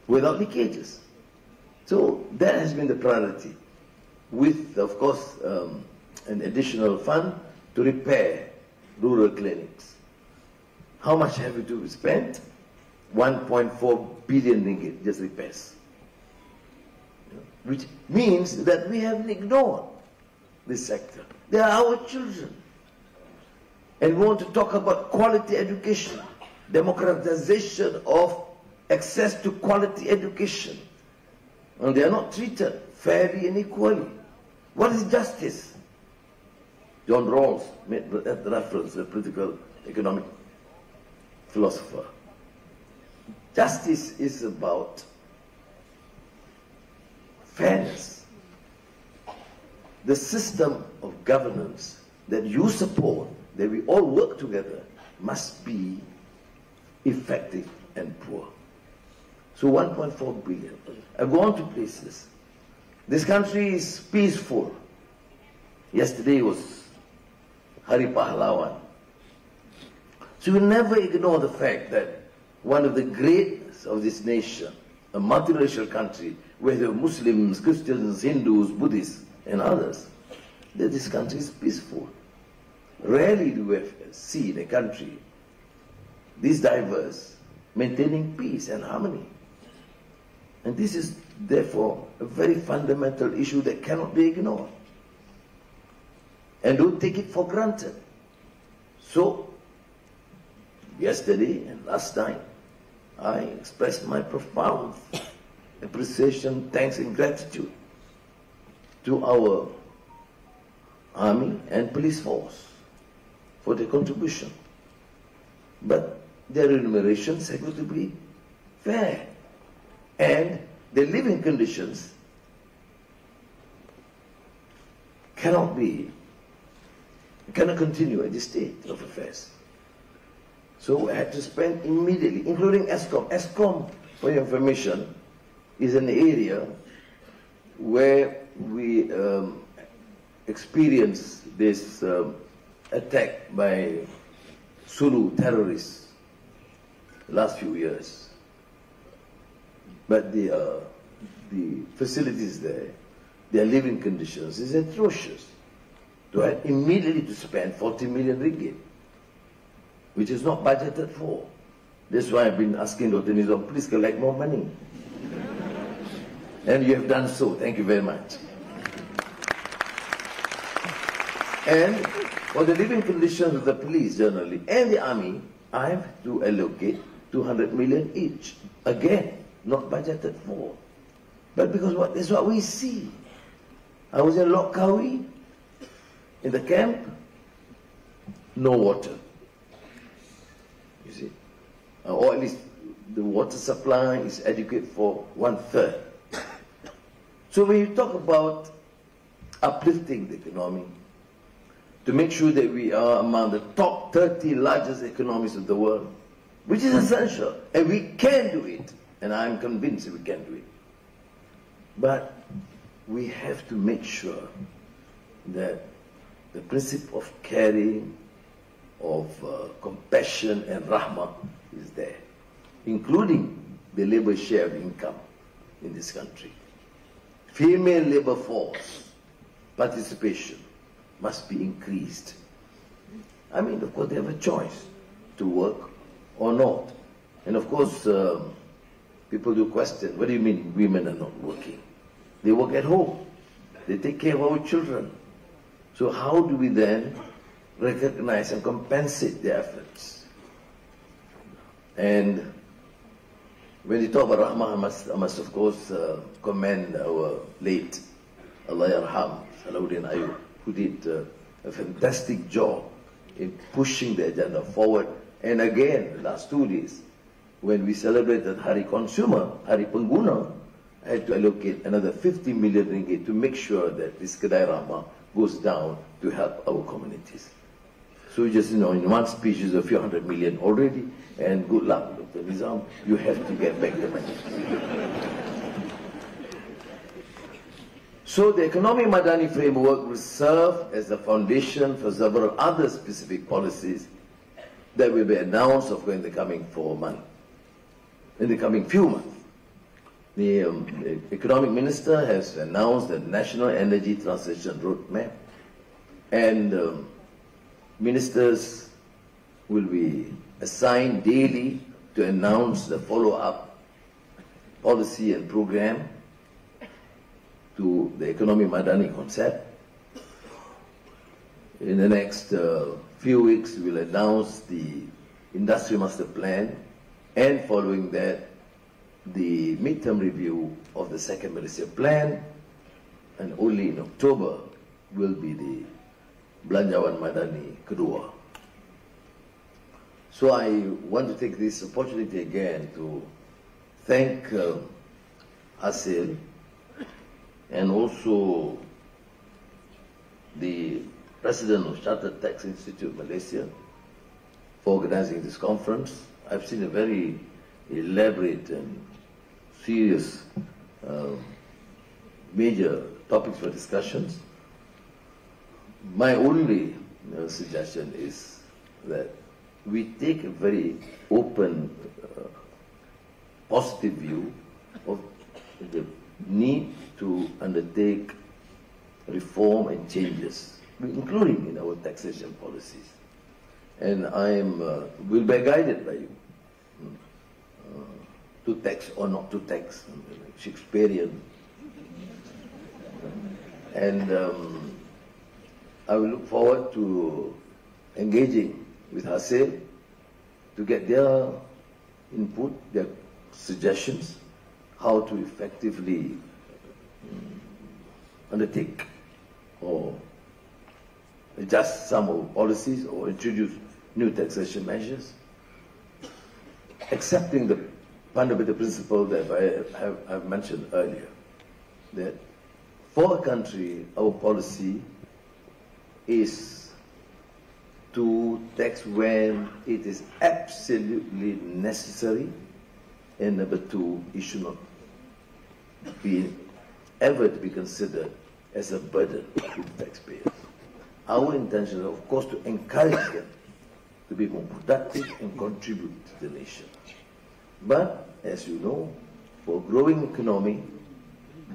without leakages. So that has been the priority, with, of course, an additional fund to repair rural clinics. How much have we to spend? 1.4 billion ringgit, just repairs. Which means that we have ignored this sector. They are our children. And we want to talk about quality education, democratization of access to quality education. And they are not treated fairly and equally. What is justice? John Rawls made that reference, a political economic philosopher. Justice is about fairness. The system of governance that you support, that we all work together, must be effective and poor. So 1.4 billion. I've gone to places. This country is peaceful. Yesterday was Hari Pahlawan. So we never ignore the fact that one of the greats of this nation, a multiracial country, where there are Muslims, Christians, Hindus, Buddhists, and others, that this country is peaceful. Rarely do we see in a country this diverse, maintaining peace and harmony. And this is therefore a very fundamental issue that cannot be ignored. And don't take it for granted. So, yesterday and last night, I expressed my profound appreciation, thanks and gratitude to our army and police force for their contribution. But their remunerations have got to be fair. And their living conditions cannot continue at this state of affairs. So I had to spend immediately, including ESCOM. ESCOM, for your information, is an area where we experienced this attack by Sulu terrorists last few years. But the facilities there, their living conditions is atrocious. So I had immediately to spend 40 million ringgit, which is not budgeted for. That's why I've been asking Dr. Nizam, please collect more money. And you have done so. Thank you very much. And for the living conditions of the police generally and the army, I have to allocate 200 million each. Again, not budgeted for. But because that's what we see. I was in Lok Kawi, in the camp, no water. You see? Or at least the water supply is adequate for 1/3. So when you talk about uplifting the economy, to make sure that we are among the top 30 largest economies of the world, which is essential, and we can do it, and I'm convinced we can do it. But we have to make sure that the principle of caring, of compassion and rahmah is there, including the labor share of income in this country. Female labor force participation must be increased. I mean, of course, they have a choice to work or not. And of course, people do question, what do you mean women are not working? They work at home. They take care of our children. So how do we then recognize and compensate their efforts? And when you talk about rahmah, I must of course commend our late Allah Yarham, Salahuddin Ayub, who did a fantastic job in pushing the agenda forward. And again, the last 2 days, when we celebrated Hari Consumer, Hari Pengguna, I had to allocate another 50 million ringgit to make sure that this Kedai Rahmah goes down to help our communities. So just, in one speech is a few hundred million already, and good luck, Dr. Nizam, you have to get back the money. So the Economic Madani framework will serve as the foundation for several other specific policies that will be announced in the coming few months. The Economic Minister has announced the National Energy Transition Roadmap, and ministers will be assigned daily to announce the follow-up policy and program to the Economy Madani concept. In the next few weeks, we will announce the Industry Master Plan, and following that, the midterm review of the second Malaysia Plan, and only in October will be the Belanjawan Madani kedua. So I want to take this opportunity again to thank Hasil and also the President of Chartered Tax Institute Malaysia for organizing this conference. I've seen a very elaborate and serious major topics for discussions. My only suggestion is that we take a very open, positive view of the need to undertake reform and changes, including in our taxation policies. And I will be guided by you to tax or not to tax, Shakespearean. And I will look forward to engaging with Hasil to get their input, their suggestions, how to effectively undertake or adjust some of our policies or introduce new taxation measures, accepting the fundamental principle that I have mentioned earlier, that for a country, our policy is to tax when it is absolutely necessary, and number two, it should not be ever to be considered as a burden to taxpayers. Our intention is, of course, to encourage them to be more productive and contribute to the nation. But, as you know, for a growing economy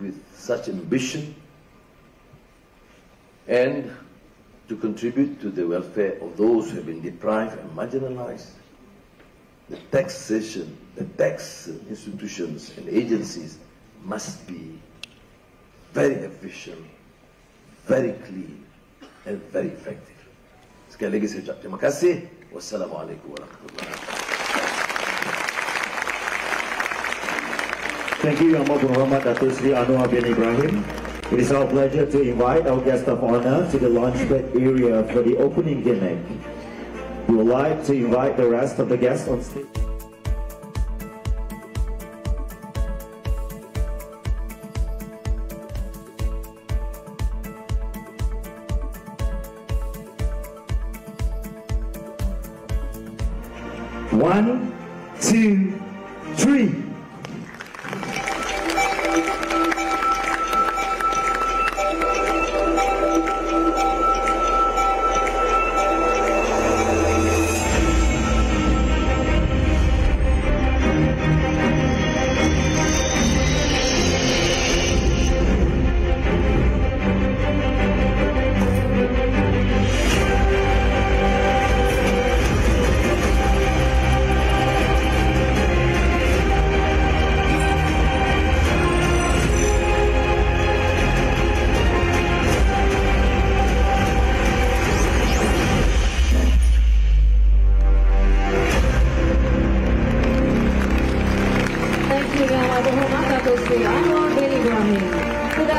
with such ambition and to contribute to the welfare of those who have been deprived and marginalized, the taxation, the tax institutions and agencies must be very efficient, very clean, and very effective. Sekali lagi saya ucap terima kasih. Wassalamualaikum warahmatullahi wabarakatuh. Thank you, Yang Maha Berhormat Datuk Seri Anwar bin Ibrahim. It is our pleasure to invite our guest of honor to the launchpad area for the opening gimmick. We would like to invite the rest of the guests on stage. One, two, three.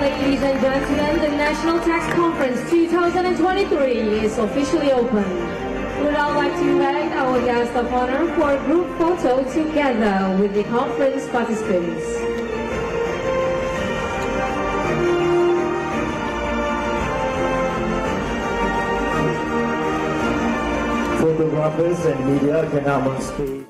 Ladies and gentlemen, the National Tax Conference 2023 is officially open. We would now like to invite our guest of honor for a group photo together with the conference participants. Photographers and media can now on stage.